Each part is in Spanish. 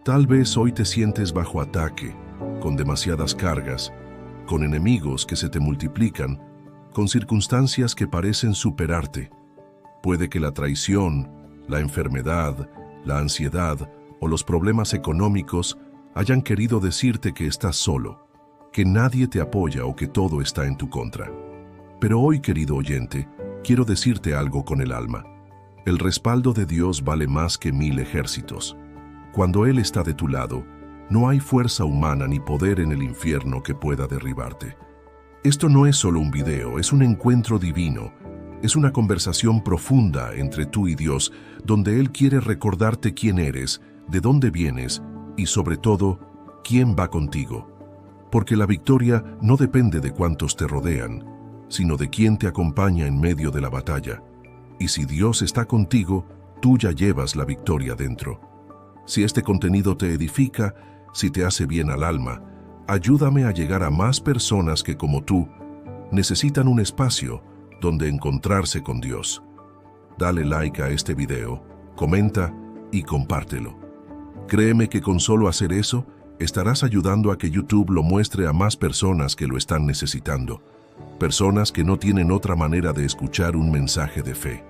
Tal vez hoy te sientes bajo ataque, con demasiadas cargas, con enemigos que se te multiplican, con circunstancias que parecen superarte. Puede que la traición, la enfermedad, la ansiedad o los problemas económicos hayan querido decirte que estás solo, que nadie te apoya o que todo está en tu contra. Pero hoy, querido oyente, quiero decirte algo con el alma. El respaldo de Dios vale más que 1000 ejércitos. Cuando Él está de tu lado, no hay fuerza humana ni poder en el infierno que pueda derribarte. Esto no es solo un video, es un encuentro divino. Es una conversación profunda entre tú y Dios, donde Él quiere recordarte quién eres, de dónde vienes y, sobre todo, quién va contigo. Porque la victoria no depende de cuántos te rodean, sino de quién te acompaña en medio de la batalla. Y si Dios está contigo, tú ya llevas la victoria dentro. Si este contenido te edifica, si te hace bien al alma, ayúdame a llegar a más personas que, como tú, necesitan un espacio donde encontrarse con Dios. Dale like a este video, comenta y compártelo. Créeme que con solo hacer eso, estarás ayudando a que YouTube lo muestre a más personas que lo están necesitando. Personas que no tienen otra manera de escuchar un mensaje de fe.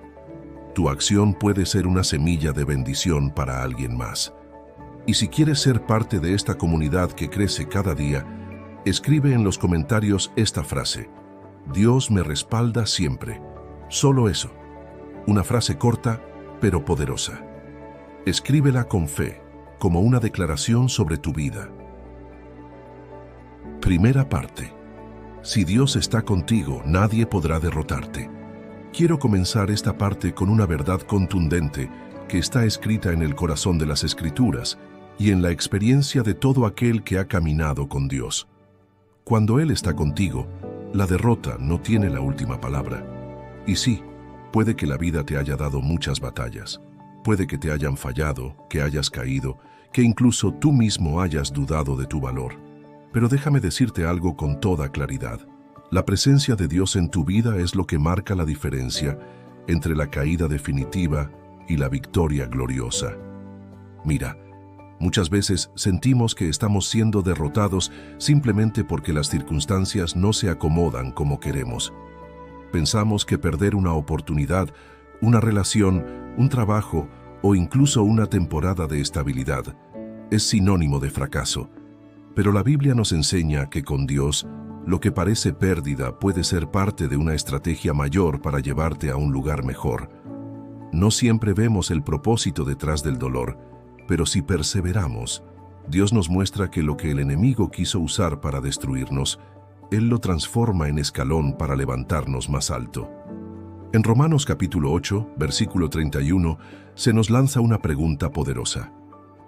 Tu acción puede ser una semilla de bendición para alguien más. Y si quieres ser parte de esta comunidad que crece cada día, escribe en los comentarios esta frase: Dios me respalda siempre. Solo eso. Una frase corta, pero poderosa. Escríbela con fe, como una declaración sobre tu vida. Primera parte. Si Dios está contigo, nadie podrá derrotarte. Quiero comenzar esta parte con una verdad contundente que está escrita en el corazón de las Escrituras y en la experiencia de todo aquel que ha caminado con Dios. Cuando Él está contigo, la derrota no tiene la última palabra. Y sí, puede que la vida te haya dado muchas batallas. Puede que te hayan fallado, que hayas caído, que incluso tú mismo hayas dudado de tu valor. Pero déjame decirte algo con toda claridad. La presencia de Dios en tu vida es lo que marca la diferencia entre la caída definitiva y la victoria gloriosa. Mira, muchas veces sentimos que estamos siendo derrotados simplemente porque las circunstancias no se acomodan como queremos. Pensamos que perder una oportunidad, una relación, un trabajo o incluso una temporada de estabilidad es sinónimo de fracaso. Pero la Biblia nos enseña que con Dios, lo que parece pérdida puede ser parte de una estrategia mayor para llevarte a un lugar mejor. No siempre vemos el propósito detrás del dolor, pero si perseveramos, Dios nos muestra que lo que el enemigo quiso usar para destruirnos, Él lo transforma en escalón para levantarnos más alto. En Romanos capítulo 8, versículo 31, se nos lanza una pregunta poderosa.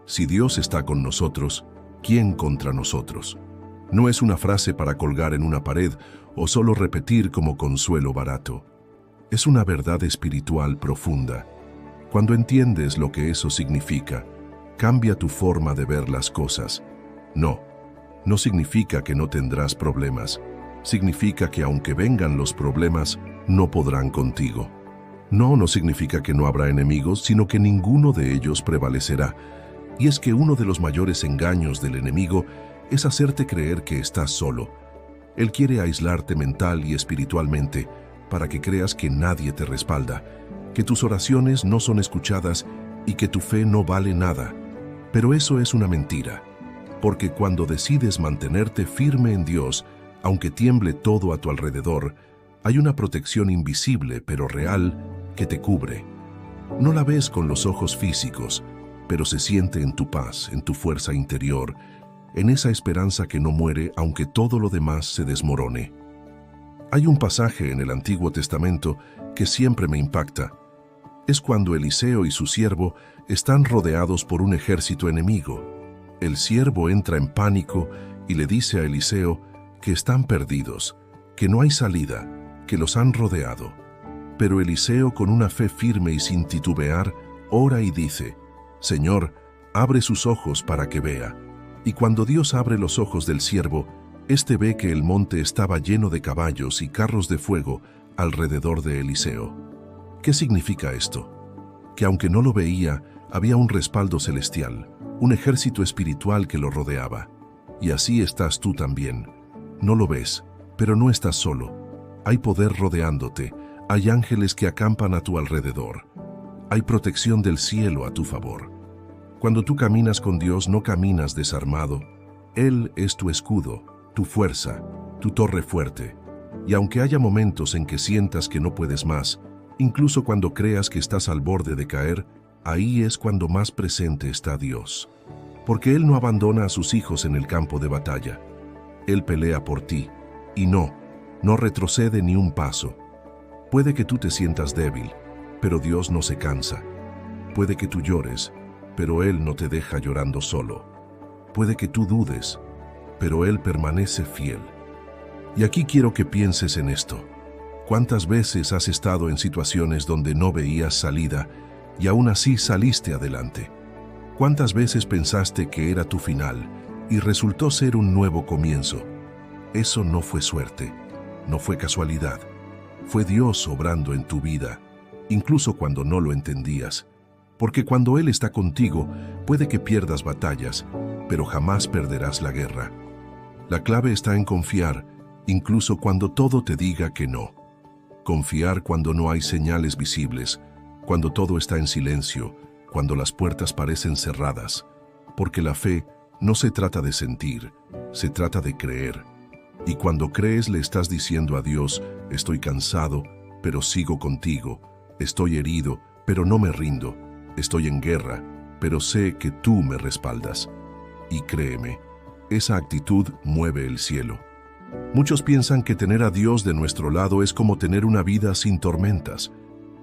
Si Dios está con nosotros, ¿quién contra nosotros? No es una frase para colgar en una pared o solo repetir como consuelo barato. Es una verdad espiritual profunda. Cuando entiendes lo que eso significa, cambia tu forma de ver las cosas. No significa que no tendrás problemas. Significa que aunque vengan los problemas, no podrán contigo. No significa que no habrá enemigos, sino que ninguno de ellos prevalecerá. Y es que uno de los mayores engaños del enemigo es hacerte creer que estás solo. Él quiere aislarte mental y espiritualmente para que creas que nadie te respalda, que tus oraciones no son escuchadas y que tu fe no vale nada. Pero eso es una mentira, porque cuando decides mantenerte firme en Dios, aunque tiemble todo a tu alrededor, hay una protección invisible pero real que te cubre. No la ves con los ojos físicos, pero se siente en tu paz, en tu fuerza interior, en esa esperanza que no muere aunque todo lo demás se desmorone. Hay un pasaje en el Antiguo Testamento que siempre me impacta. Es cuando Eliseo y su siervo están rodeados por un ejército enemigo. El siervo entra en pánico y le dice a Eliseo que están perdidos, que no hay salida, que los han rodeado. Pero Eliseo, con una fe firme y sin titubear, ora y dice: Señor, abre sus ojos para que vea. Y cuando Dios abre los ojos del siervo, éste ve que el monte estaba lleno de caballos y carros de fuego alrededor de Eliseo. ¿Qué significa esto? Que aunque no lo veía, había un respaldo celestial, un ejército espiritual que lo rodeaba. Y así estás tú también. No lo ves, pero no estás solo. Hay poder rodeándote, hay ángeles que acampan a tu alrededor. Hay protección del cielo a tu favor. Cuando tú caminas con Dios, no caminas desarmado. Él es tu escudo, tu fuerza, tu torre fuerte. Y aunque haya momentos en que sientas que no puedes más, incluso cuando creas que estás al borde de caer, ahí es cuando más presente está Dios. Porque Él no abandona a sus hijos en el campo de batalla. Él pelea por ti, y no retrocede ni un paso. Puede que tú te sientas débil, pero Dios no se cansa. Puede que tú llores, pero Él no te deja llorando solo. Puede que tú dudes, pero Él permanece fiel. Y aquí quiero que pienses en esto. ¿Cuántas veces has estado en situaciones donde no veías salida y aún así saliste adelante? ¿Cuántas veces pensaste que era tu final y resultó ser un nuevo comienzo? Eso no fue suerte, no fue casualidad. Fue Dios obrando en tu vida, incluso cuando no lo entendías. Porque cuando Él está contigo, puede que pierdas batallas, pero jamás perderás la guerra. La clave está en confiar, incluso cuando todo te diga que no. Confiar cuando no hay señales visibles, cuando todo está en silencio, cuando las puertas parecen cerradas. Porque la fe no se trata de sentir, se trata de creer. Y cuando crees le estás diciendo a Dios, estoy cansado, pero sigo contigo. Estoy herido, pero no me rindo. Estoy en guerra, pero sé que tú me respaldas. Y créeme, esa actitud mueve el cielo. Muchos piensan que tener a Dios de nuestro lado es como tener una vida sin tormentas,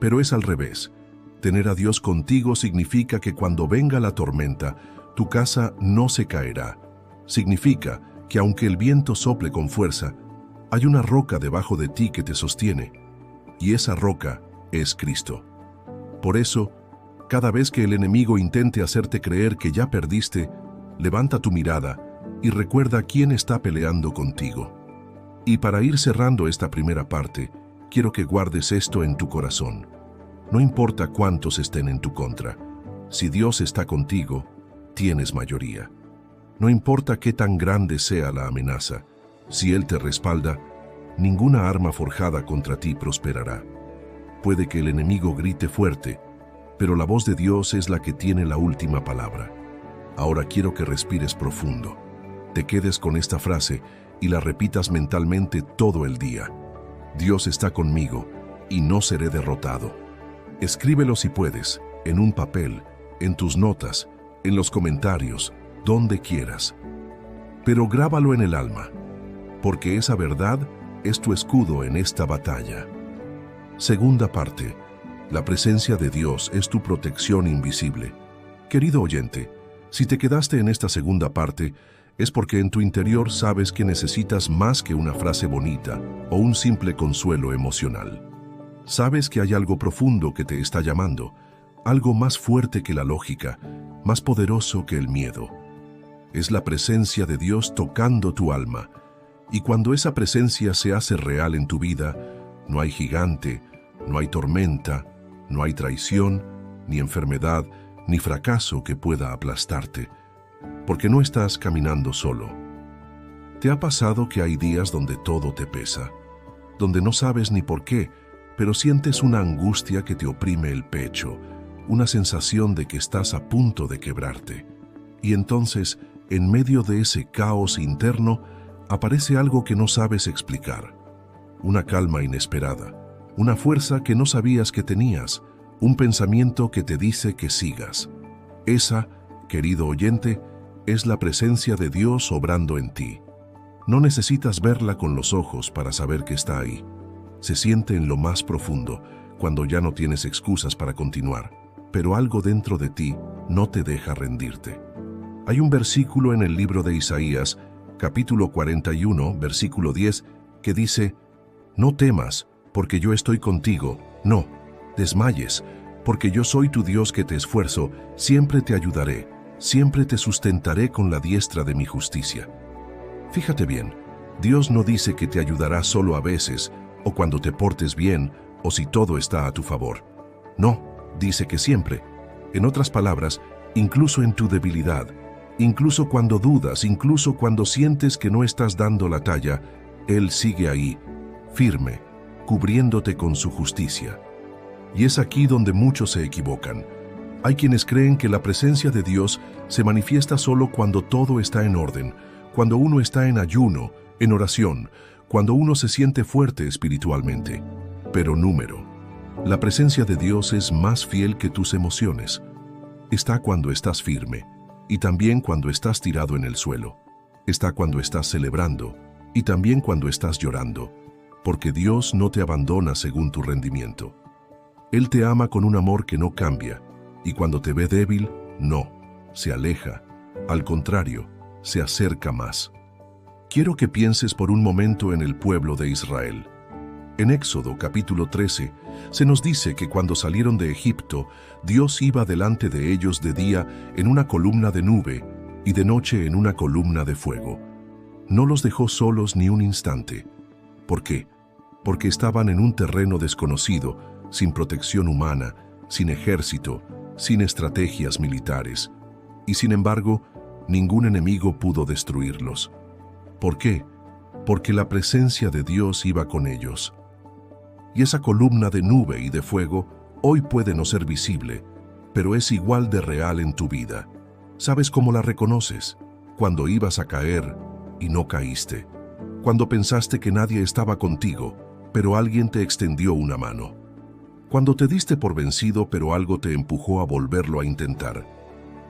pero es al revés. Tener a Dios contigo significa que cuando venga la tormenta, tu casa no se caerá. Significa que aunque el viento sople con fuerza, hay una roca debajo de ti que te sostiene, y esa roca es Cristo. Por eso, cada vez que el enemigo intente hacerte creer que ya perdiste, levanta tu mirada y recuerda quién está peleando contigo. Y para ir cerrando esta primera parte, quiero que guardes esto en tu corazón. No importa cuántos estén en tu contra, si Dios está contigo, tienes mayoría. No importa qué tan grande sea la amenaza, si Él te respalda, ninguna arma forjada contra ti prosperará. Puede que el enemigo grite fuerte, pero la voz de Dios es la que tiene la última palabra. Ahora quiero que respires profundo, te quedes con esta frase y la repitas mentalmente todo el día. Dios está conmigo y no seré derrotado. Escríbelo si puedes, en un papel, en tus notas, en los comentarios, donde quieras. Pero grábalo en el alma, porque esa verdad es tu escudo en esta batalla. Segunda parte. La presencia de Dios es tu protección invisible. Querido oyente, si te quedaste en esta segunda parte, es porque en tu interior sabes que necesitas más que una frase bonita o un simple consuelo emocional. Sabes que hay algo profundo que te está llamando, algo más fuerte que la lógica, más poderoso que el miedo. Es la presencia de Dios tocando tu alma, y cuando esa presencia se hace real en tu vida, no hay gigante, no hay tormenta, no hay traición, ni enfermedad, ni fracaso que pueda aplastarte, porque no estás caminando solo. ¿Te ha pasado que hay días donde todo te pesa, donde no sabes ni por qué, pero sientes una angustia que te oprime el pecho, una sensación de que estás a punto de quebrarte? Y entonces, en medio de ese caos interno, aparece algo que no sabes explicar. Una calma inesperada, una fuerza que no sabías que tenías, un pensamiento que te dice que sigas. Esa, querido oyente, es la presencia de Dios obrando en ti. No necesitas verla con los ojos para saber que está ahí. Se siente en lo más profundo, cuando ya no tienes excusas para continuar, pero algo dentro de ti no te deja rendirte. Hay un versículo en el libro de Isaías, capítulo 41, versículo 10, que dice: No temas, porque yo estoy contigo, no desmayes, porque yo soy tu Dios que te esfuerzo, siempre te ayudaré, siempre te sustentaré con la diestra de mi justicia. Fíjate bien, Dios no dice que te ayudará solo a veces, o cuando te portes bien, o si todo está a tu favor. No, dice que siempre. En otras palabras, incluso en tu debilidad, incluso cuando dudas, incluso cuando sientes que no estás dando la talla, Él sigue ahí, firme, cubriéndote con su justicia. Y es aquí donde muchos se equivocan. Hay quienes creen que la presencia de Dios se manifiesta solo cuando todo está en orden, cuando uno está en ayuno, en oración, cuando uno se siente fuerte espiritualmente. Pero la presencia de Dios es más fiel que tus emociones. Está cuando estás firme, y también cuando estás tirado en el suelo. Está cuando estás celebrando, y también cuando estás llorando, porque Dios no te abandona según tu rendimiento. Él te ama con un amor que no cambia, y cuando te ve débil, no, se aleja. Al contrario, se acerca más. Quiero que pienses por un momento en el pueblo de Israel. En Éxodo capítulo 13, se nos dice que cuando salieron de Egipto, Dios iba delante de ellos de día en una columna de nube y de noche en una columna de fuego. No los dejó solos ni un instante. ¿Por qué? Porque estaban en un terreno desconocido, sin protección humana, sin ejército, sin estrategias militares. Y sin embargo, ningún enemigo pudo destruirlos. ¿Por qué? Porque la presencia de Dios iba con ellos. Y esa columna de nube y de fuego hoy puede no ser visible, pero es igual de real en tu vida. ¿Sabes cómo la reconoces? Cuando ibas a caer y no caíste. Cuando pensaste que nadie estaba contigo, pero alguien te extendió una mano. Cuando te diste por vencido, pero algo te empujó a volverlo a intentar.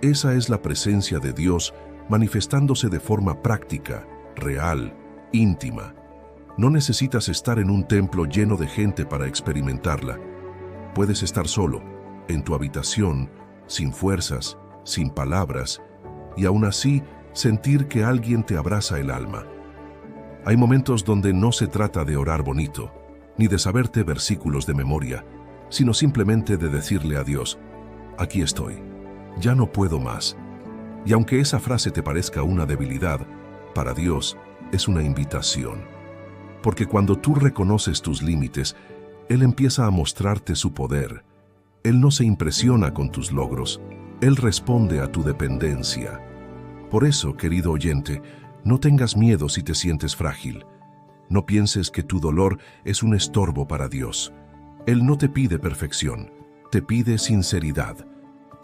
Esa es la presencia de Dios manifestándose de forma práctica, real, íntima. No necesitas estar en un templo lleno de gente para experimentarla. Puedes estar solo, en tu habitación, sin fuerzas, sin palabras, y aún así sentir que alguien te abraza el alma. Hay momentos donde no se trata de orar bonito, ni de saberte versículos de memoria, sino simplemente de decirle a Dios: aquí estoy, ya no puedo más. Y aunque esa frase te parezca una debilidad, para Dios es una invitación. Porque cuando tú reconoces tus límites, Él empieza a mostrarte su poder. Él no se impresiona con tus logros, Él responde a tu dependencia. Por eso, querido oyente, no tengas miedo si te sientes frágil. No pienses que tu dolor es un estorbo para Dios. Él no te pide perfección, te pide sinceridad.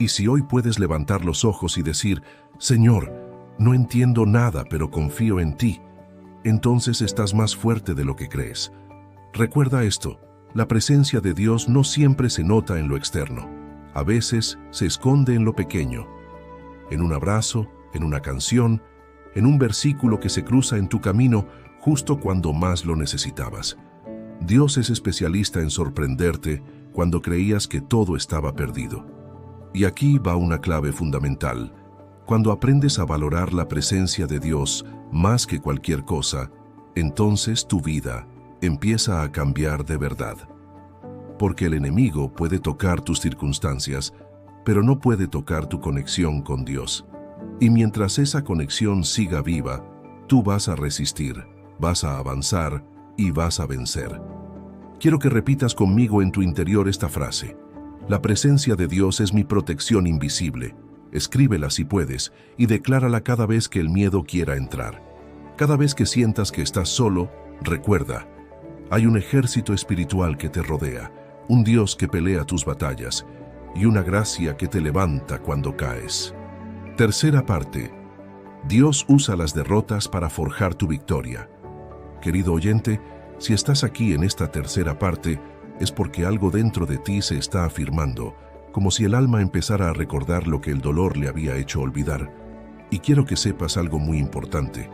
Y si hoy puedes levantar los ojos y decir: Señor, no entiendo nada, pero confío en ti, entonces estás más fuerte de lo que crees. Recuerda esto: la presencia de Dios no siempre se nota en lo externo. A veces se esconde en lo pequeño. En un abrazo, en una canción, en un versículo que se cruza en tu camino justo cuando más lo necesitabas. Dios es especialista en sorprenderte cuando creías que todo estaba perdido. Y aquí va una clave fundamental. Cuando aprendes a valorar la presencia de Dios más que cualquier cosa, entonces tu vida empieza a cambiar de verdad. Porque el enemigo puede tocar tus circunstancias, pero no puede tocar tu conexión con Dios. Y mientras esa conexión siga viva, tú vas a resistir, vas a avanzar y vas a vencer. Quiero que repitas conmigo en tu interior esta frase: la presencia de Dios es mi protección invisible. Escríbela si puedes y declárala cada vez que el miedo quiera entrar. Cada vez que sientas que estás solo, recuerda: hay un ejército espiritual que te rodea, un Dios que pelea tus batallas y una gracia que te levanta cuando caes. Tercera parte: Dios usa las derrotas para forjar tu victoria. Querido oyente, si estás aquí en esta tercera parte, es porque algo dentro de ti se está afirmando, como si el alma empezara a recordar lo que el dolor le había hecho olvidar. Y quiero que sepas algo muy importante.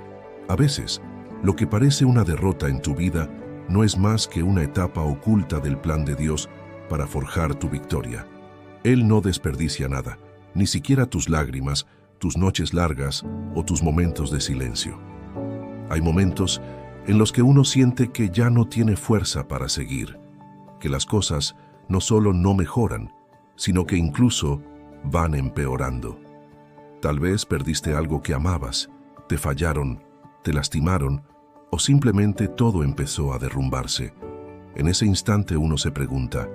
A veces, lo que parece una derrota en tu vida no es más que una etapa oculta del plan de Dios para forjar tu victoria. Él no desperdicia nada, ni siquiera tus lágrimas, tus noches largas o tus momentos de silencio. Hay momentos en los que uno siente que ya no tiene fuerza para seguir, que las cosas no solo no mejoran, sino que incluso van empeorando. Tal vez perdiste algo que amabas, te fallaron, te lastimaron, o simplemente todo empezó a derrumbarse. En ese instante uno se pregunta: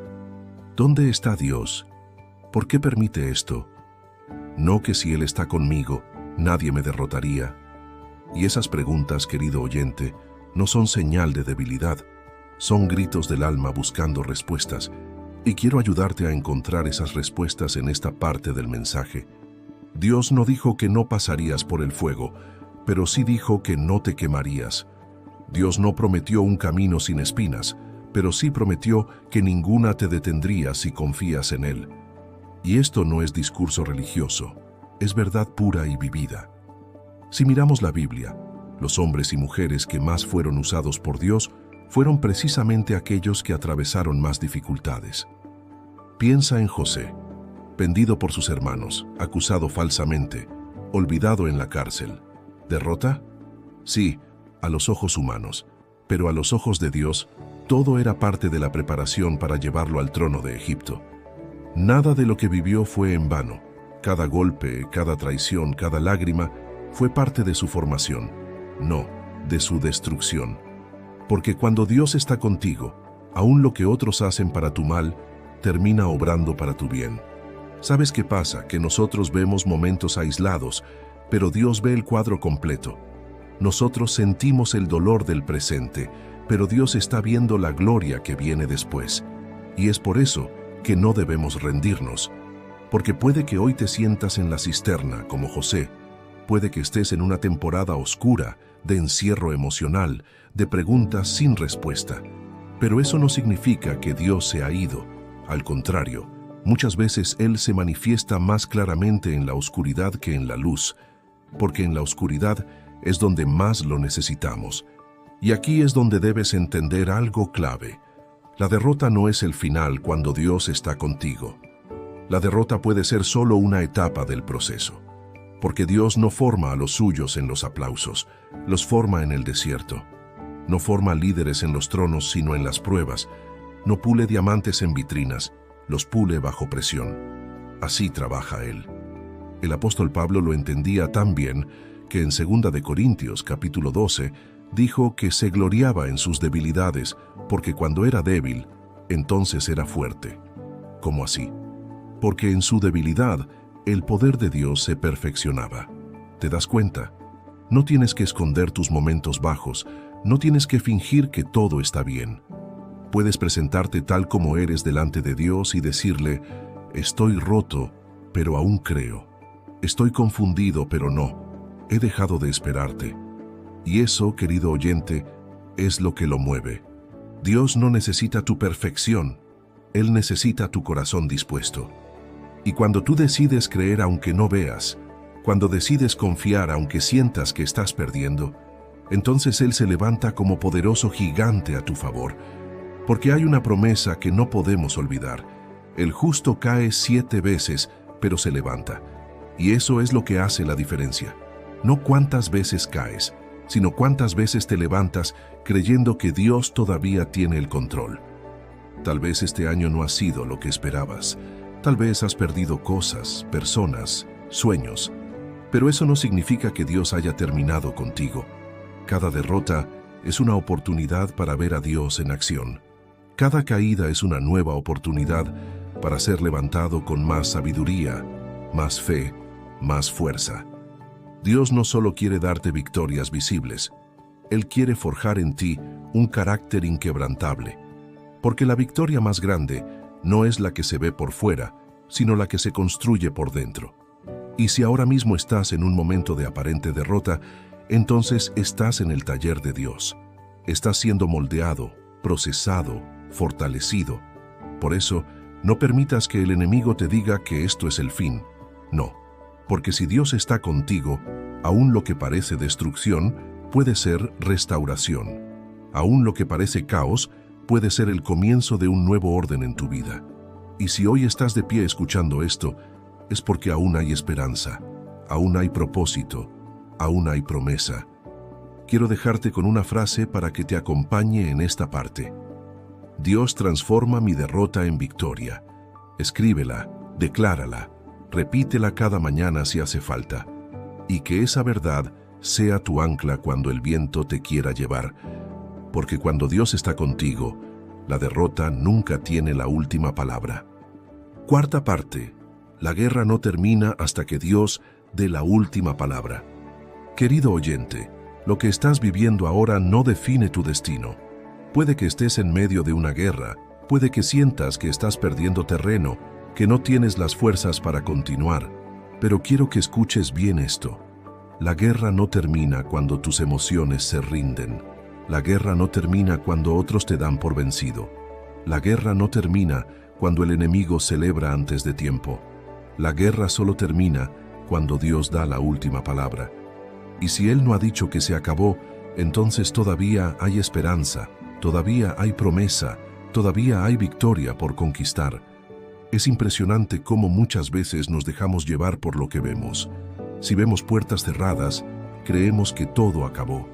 ¿dónde está Dios? ¿Por qué permite esto? No que si Él está conmigo, nadie me derrotaría. Y esas preguntas, querido oyente, no son señal de debilidad, son gritos del alma buscando respuestas. Y quiero ayudarte a encontrar esas respuestas en esta parte del mensaje. Dios no dijo que no pasarías por el fuego, pero sí dijo que no te quemarías. Dios no prometió un camino sin espinas, pero sí prometió que ninguna te detendría si confías en Él. Y esto no es discurso religioso, es verdad pura y vivida. Si miramos la Biblia, los hombres y mujeres que más fueron usados por Dios fueron precisamente aquellos que atravesaron más dificultades. Piensa en José, vendido por sus hermanos, acusado falsamente, olvidado en la cárcel. ¿Derrota? Sí, a los ojos humanos, pero a los ojos de Dios, todo era parte de la preparación para llevarlo al trono de Egipto. Nada de lo que vivió fue en vano. Cada golpe, cada traición, cada lágrima fue parte de su formación, no de su destrucción. Porque cuando Dios está contigo, aún lo que otros hacen para tu mal, termina obrando para tu bien. ¿Sabes qué pasa? Que nosotros vemos momentos aislados, pero Dios ve el cuadro completo. Nosotros sentimos el dolor del presente, pero Dios está viendo la gloria que viene después. Y es por eso que no debemos rendirnos. Porque puede que hoy te sientas en la cisterna, como José. Puede que estés en una temporada oscura, de encierro emocional, de preguntas sin respuesta. Pero eso no significa que Dios se ha ido. Al contrario, muchas veces Él se manifiesta más claramente en la oscuridad que en la luz, porque en la oscuridad es donde más lo necesitamos. Y aquí es donde debes entender algo clave. La derrota no es el final cuando Dios está contigo. La derrota puede ser solo una etapa del proceso, porque Dios no forma a los suyos en los aplausos, los forma en el desierto. No forma líderes en los tronos, sino en las pruebas. No pule diamantes en vitrinas, los pule bajo presión. Así trabaja Él. El apóstol Pablo lo entendía tan bien que en 2 de Corintios, capítulo 12, dijo que se gloriaba en sus debilidades, porque cuando era débil, entonces era fuerte. ¿Cómo así? Porque en su debilidad, el poder de Dios se perfeccionaba. ¿Te das cuenta? No tienes que esconder tus momentos bajos, no tienes que fingir que todo está bien. Puedes presentarte tal como eres delante de Dios y decirle, estoy roto, pero aún creo. Estoy confundido, pero no. He dejado de esperarte. Y eso, querido oyente, es lo que lo mueve. Dios no necesita tu perfección, Él necesita tu corazón dispuesto. Y cuando tú decides creer aunque no veas, cuando decides confiar aunque sientas que estás perdiendo, entonces Él se levanta como poderoso gigante a tu favor, porque hay una promesa que no podemos olvidar. El justo cae 7 veces, pero se levanta. Y eso es lo que hace la diferencia. No cuántas veces caes, sino cuántas veces te levantas creyendo que Dios todavía tiene el control. Tal vez este año no ha sido lo que esperabas. Tal vez has perdido cosas, personas, sueños. Pero eso no significa que Dios haya terminado contigo. Cada derrota es una oportunidad para ver a Dios en acción. Cada caída es una nueva oportunidad para ser levantado con más sabiduría, más fe, más fuerza. Dios no solo quiere darte victorias visibles, Él quiere forjar en ti un carácter inquebrantable. Porque la victoria más grande no es la que se ve por fuera, sino la que se construye por dentro. Y si ahora mismo estás en un momento de aparente derrota, entonces estás en el taller de Dios. Estás siendo moldeado, procesado, fortalecido. Por eso, no permitas que el enemigo te diga que esto es el fin. No, porque si Dios está contigo, aún lo que parece destrucción puede ser restauración. Aún lo que parece caos puede ser el comienzo de un nuevo orden en tu vida. Y si hoy estás de pie escuchando esto, es porque aún hay esperanza, aún hay propósito, aún hay promesa. Quiero dejarte con una frase para que te acompañe en esta parte. Dios transforma mi derrota en victoria. Escríbela, declárala, repítela cada mañana si hace falta. Y que esa verdad sea tu ancla cuando el viento te quiera llevar. Porque cuando Dios está contigo, la derrota nunca tiene la última palabra. Cuarta parte. La guerra no termina hasta que Dios dé la última palabra. Querido oyente, lo que estás viviendo ahora no define tu destino. Puede que estés en medio de una guerra, puede que sientas que estás perdiendo terreno, que no tienes las fuerzas para continuar, pero quiero que escuches bien esto. La guerra no termina cuando tus emociones se rinden. La guerra no termina cuando otros te dan por vencido. La guerra no termina cuando el enemigo celebra antes de tiempo. La guerra solo termina cuando Dios da la última palabra. Y si Él no ha dicho que se acabó, entonces todavía hay esperanza, todavía hay promesa, todavía hay victoria por conquistar. Es impresionante cómo muchas veces nos dejamos llevar por lo que vemos. Si vemos puertas cerradas, creemos que todo acabó.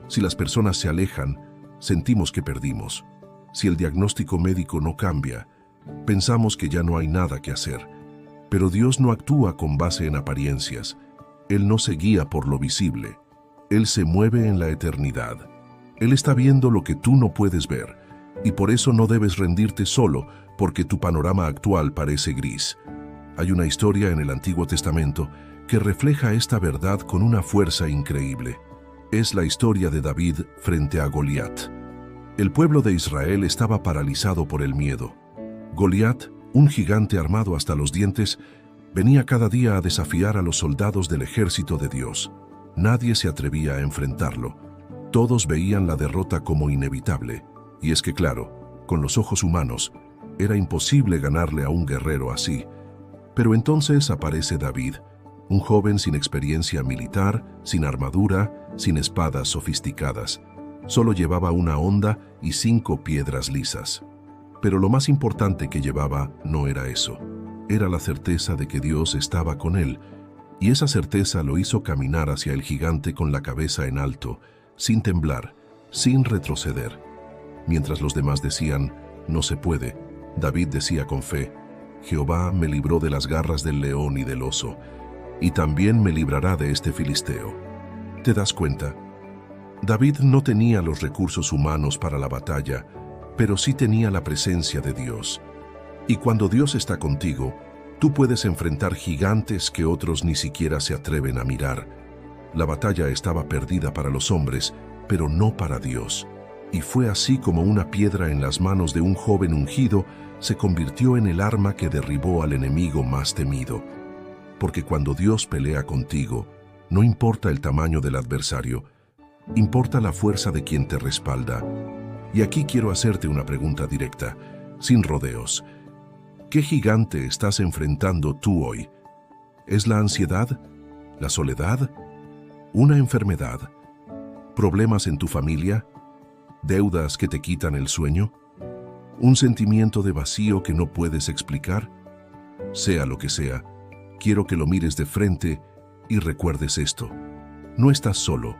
Si las personas se alejan, sentimos que perdimos. Si el diagnóstico médico no cambia, pensamos que ya no hay nada que hacer. Pero Dios no actúa con base en apariencias. Él no se guía por lo visible. Él se mueve en la eternidad. Él está viendo lo que tú no puedes ver, y por eso no debes rendirte solo porque tu panorama actual parece gris. Hay una historia en el Antiguo Testamento que refleja esta verdad con una fuerza increíble. Es la historia de David frente a Goliat. El pueblo de Israel estaba paralizado por el miedo. Goliat, un gigante armado hasta los dientes, venía cada día a desafiar a los soldados del ejército de Dios. Nadie se atrevía a enfrentarlo. Todos veían la derrota como inevitable. Y es que claro, con los ojos humanos, era imposible ganarle a un guerrero así. Pero entonces aparece David, un joven sin experiencia militar, sin armadura, sin espadas sofisticadas. Solo llevaba una honda y 5 piedras lisas. Pero lo más importante que llevaba no era eso. Era la certeza de que Dios estaba con él, y esa certeza lo hizo caminar hacia el gigante con la cabeza en alto, sin temblar, sin retroceder. Mientras los demás decían, no se puede, David decía con fe, Jehová me libró de las garras del león y del oso, y también me librará de este filisteo. ¿Te das cuenta? David no tenía los recursos humanos para la batalla, pero sí tenía la presencia de Dios. Y cuando Dios está contigo, tú puedes enfrentar gigantes que otros ni siquiera se atreven a mirar. La batalla estaba perdida para los hombres, pero no para Dios. Y fue así como una piedra en las manos de un joven ungido se convirtió en el arma que derribó al enemigo más temido. Porque cuando Dios pelea contigo, no importa el tamaño del adversario, importa la fuerza de quien te respalda. Y aquí quiero hacerte una pregunta directa, sin rodeos. ¿Qué gigante estás enfrentando tú hoy? ¿Es la ansiedad? ¿La soledad? ¿Una enfermedad? ¿Problemas en tu familia? ¿Deudas que te quitan el sueño? ¿Un sentimiento de vacío que no puedes explicar? Sea lo que sea, quiero que lo mires de frente y recuerdes esto. No estás solo,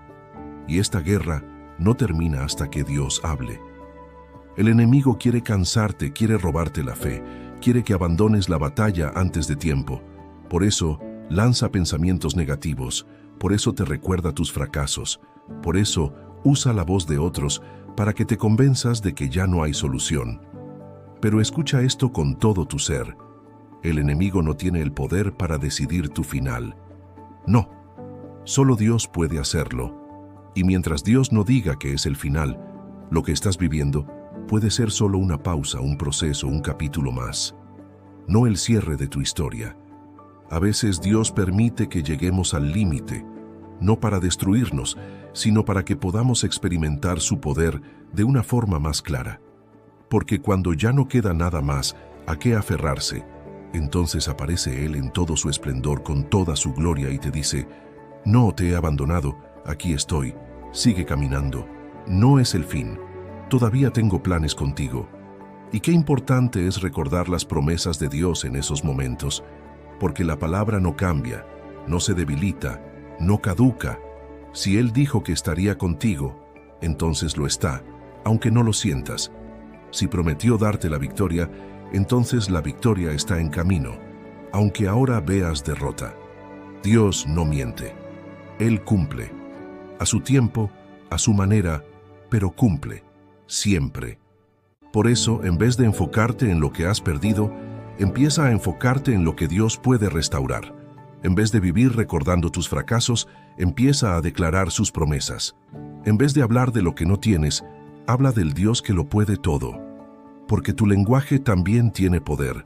y esta guerra no termina hasta que Dios hable. El enemigo quiere cansarte, quiere robarte la fe, quiere que abandones la batalla antes de tiempo. Por eso, lanza pensamientos negativos, por eso te recuerda tus fracasos, por eso usa la voz de otros para que te convenzas de que ya no hay solución. Pero escucha esto con todo tu ser. El enemigo no tiene el poder para decidir tu final. No, solo Dios puede hacerlo. Y mientras Dios no diga que es el final, lo que estás viviendo puede ser solo una pausa, un proceso, un capítulo más. No el cierre de tu historia. A veces Dios permite que lleguemos al límite, no para destruirnos, sino para que podamos experimentar su poder de una forma más clara. Porque cuando ya no queda nada más a qué aferrarse, entonces aparece Él en todo su esplendor, con toda su gloria, y te dice, no te he abandonado, aquí estoy, sigue caminando. No es el fin, todavía tengo planes contigo. Y qué importante es recordar las promesas de Dios en esos momentos, porque la palabra no cambia, no se debilita, no caduca. Si Él dijo que estaría contigo, entonces lo está, aunque no lo sientas. Si prometió darte la victoria, entonces la victoria está en camino, aunque ahora veas derrota. Dios no miente. Él cumple. A su tiempo, a su manera, pero cumple. Siempre. Por eso, en vez de enfocarte en lo que has perdido, Empieza a enfocarte en lo que Dios puede restaurar. En vez de vivir recordando tus fracasos, empieza a declarar sus promesas. En vez de hablar de lo que no tienes, habla del Dios que lo puede todo. Porque tu lenguaje también tiene poder,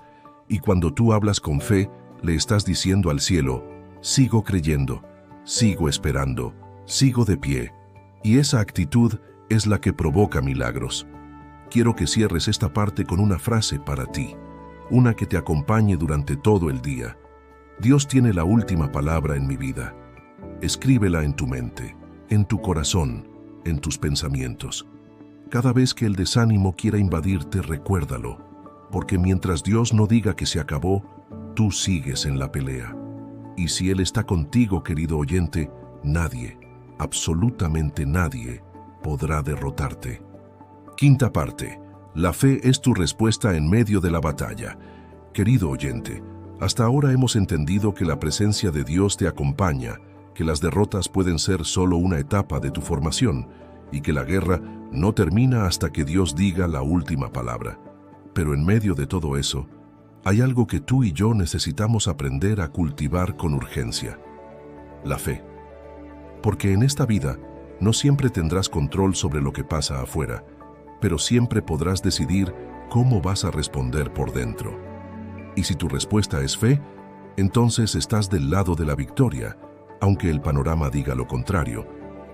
y cuando tú hablas con fe, le estás diciendo al cielo: sigo creyendo, sigo esperando, sigo de pie. Y esa actitud es la que provoca milagros. Quiero que cierres esta parte con una frase para ti, una que te acompañe durante todo el día. Dios tiene la última palabra en mi vida. Escríbela en tu mente, en tu corazón, en tus pensamientos. Cada vez que el desánimo quiera invadirte, recuérdalo, porque mientras Dios no diga que se acabó, tú sigues en la pelea. Y si Él está contigo, querido oyente, nadie, absolutamente nadie, podrá derrotarte. Quinta parte. La fe es tu respuesta en medio de la batalla. Querido oyente, hasta ahora hemos entendido que la presencia de Dios te acompaña, que las derrotas pueden ser solo una etapa de tu formación y que la guerra no termina hasta que Dios diga la última palabra. Pero en medio de todo eso, hay algo que tú y yo necesitamos aprender a cultivar con urgencia: la fe. Porque en esta vida no siempre tendrás control sobre lo que pasa afuera, pero siempre podrás decidir cómo vas a responder por dentro. Y si tu respuesta es fe, entonces estás del lado de la victoria, aunque el panorama diga lo contrario.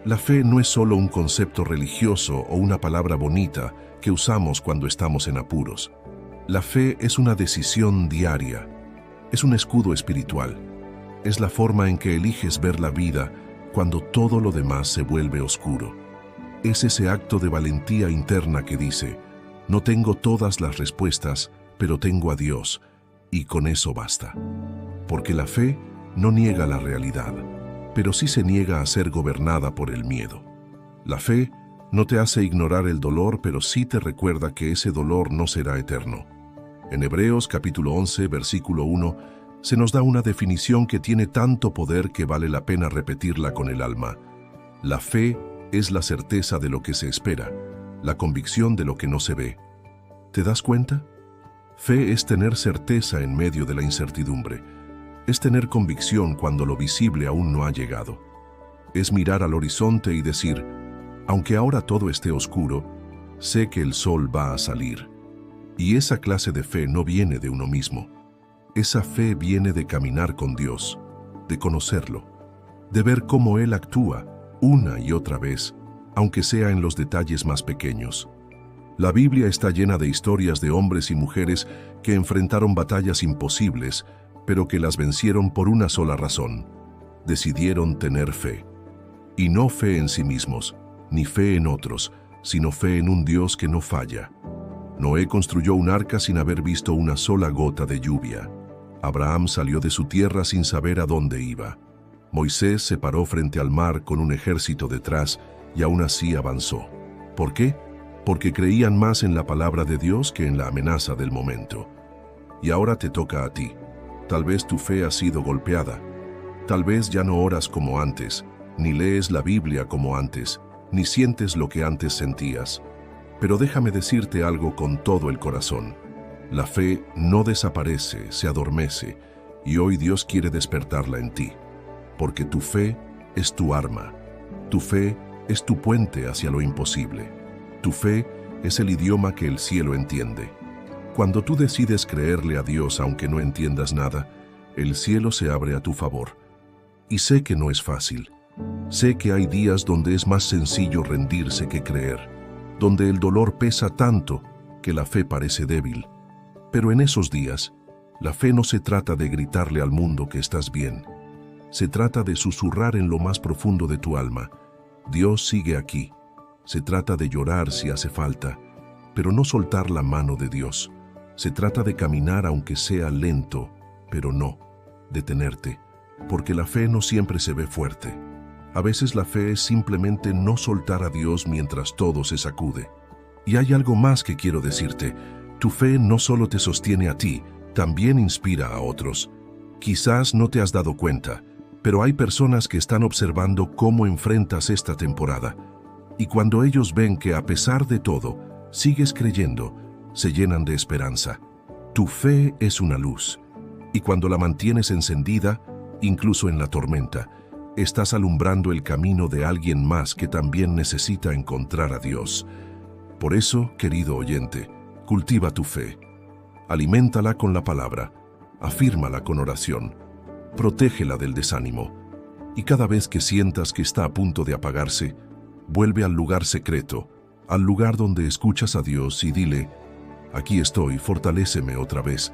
La fe no es solo un concepto religioso o una palabra bonita que usamos cuando estamos en apuros. La fe es una decisión diaria, es un escudo espiritual, es la forma en que eliges ver la vida cuando todo lo demás se vuelve oscuro. Es ese acto de valentía interna que dice: no tengo todas las respuestas, pero tengo a Dios, y con eso basta. Porque la fe no niega la realidad, pero sí se niega a ser gobernada por el miedo. La fe no te hace ignorar el dolor, pero sí te recuerda que ese dolor no será eterno. En Hebreos capítulo 11, versículo 1, se nos da una definición que tiene tanto poder que vale la pena repetirla con el alma. La fe es la certeza de lo que se espera, la convicción de lo que no se ve. ¿Te das cuenta? Fe es tener certeza en medio de la incertidumbre. Es tener convicción cuando lo visible aún no ha llegado. Es mirar al horizonte y decir: aunque ahora todo esté oscuro, sé que el sol va a salir. Y esa clase de fe no viene de uno mismo. Esa fe viene de caminar con Dios, de conocerlo, de ver cómo Él actúa una y otra vez, aunque sea en los detalles más pequeños. La Biblia está llena de historias de hombres y mujeres que enfrentaron batallas imposibles, pero que las vencieron por una sola razón: decidieron tener fe. Y no fe en sí mismos, ni fe en otros, sino fe en un Dios que no falla. Noé construyó un arca sin haber visto una sola gota de lluvia. Abraham salió de su tierra sin saber a dónde iba. Moisés se paró frente al mar con un ejército detrás y aún así avanzó. ¿Por qué? Porque creían más en la palabra de Dios que en la amenaza del momento. Y ahora te toca a ti. Tal vez tu fe ha sido golpeada. Tal vez ya no oras como antes, ni lees la Biblia como antes, ni sientes lo que antes sentías. Pero déjame decirte algo con todo el corazón. La fe no desaparece, se adormece, y hoy Dios quiere despertarla en ti. Porque tu fe es tu arma. Tu fe es tu puente hacia lo imposible. Tu fe es el idioma que el cielo entiende. Cuando tú decides creerle a Dios aunque no entiendas nada, el cielo se abre a tu favor. Y sé que no es fácil. Sé que hay días donde es más sencillo rendirse que creer, donde el dolor pesa tanto que la fe parece débil. Pero en esos días, la fe no se trata de gritarle al mundo que estás bien. Se trata de susurrar en lo más profundo de tu alma: Dios sigue aquí. Se trata de llorar si hace falta, pero no soltar la mano de Dios. Se trata de caminar aunque sea lento, pero no detenerte, porque la fe no siempre se ve fuerte. A veces la fe es simplemente no soltar a Dios mientras todo se sacude. Y hay algo más que quiero decirte. Tu fe no solo te sostiene a ti, también inspira a otros. Quizás no te has dado cuenta, pero hay personas que están observando cómo enfrentas esta temporada. Y cuando ellos ven que a pesar de todo, sigues creyendo, se llenan de esperanza. Tu fe es una luz, y cuando la mantienes encendida, incluso en la tormenta, estás alumbrando el camino de alguien más que también necesita encontrar a Dios. Por eso, querido oyente, cultiva tu fe. Aliméntala con la palabra, afírmala con oración, protégela del desánimo, y cada vez que sientas que está a punto de apagarse, vuelve al lugar secreto, al lugar donde escuchas a Dios y dile: aquí estoy, fortaléceme otra vez,